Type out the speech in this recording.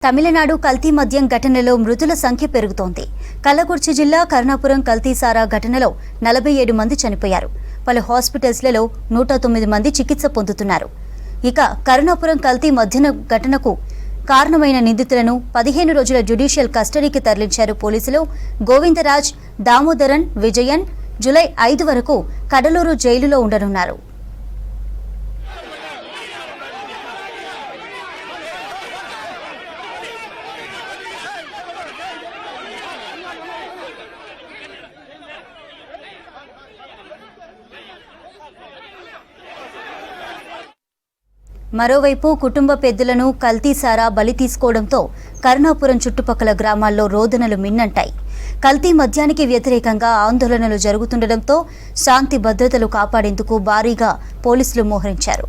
తమిళనాడు కల్తీ మద్యం ఘటనలో మృతుల సంఖ్య పెరుగుతోంది. కల్లకుర్చి జిల్లా కరుణాపురం కల్తీ సారా ఘటనలో 47 మంది చనిపోయారు. పలు హాస్పిటల్స్లలో 109 మంది చికిత్స పొందుతున్నారు. ఇక కరుణాపురం కల్తీ మద్యం ఘటనకు కారణమైన నిందితులను 15 రోజుల జ్యుడిషియల్ కస్టడీకి తరలించారు పోలీసులు. గోవిందరాజ్, దామోదరన్, విజయన్ జూలై 5 వరకు కడలూరు జైలులో ఉండనున్నారు. మరోవైపు కుటుంబ పెద్దలను కల్తీ సారా బలి తీసుకోవడంతో కరుణాపురం చుట్టుపక్కల గ్రామాల్లో రోదనలు మిన్నంటాయి. కల్తీ మద్యానికి వ్యతిరేకంగా ఆందోళనలు జరుగుతుండటంతో శాంతి భద్రతలు కాపాడేందుకు భారీగా పోలీసులు మోహరించారు.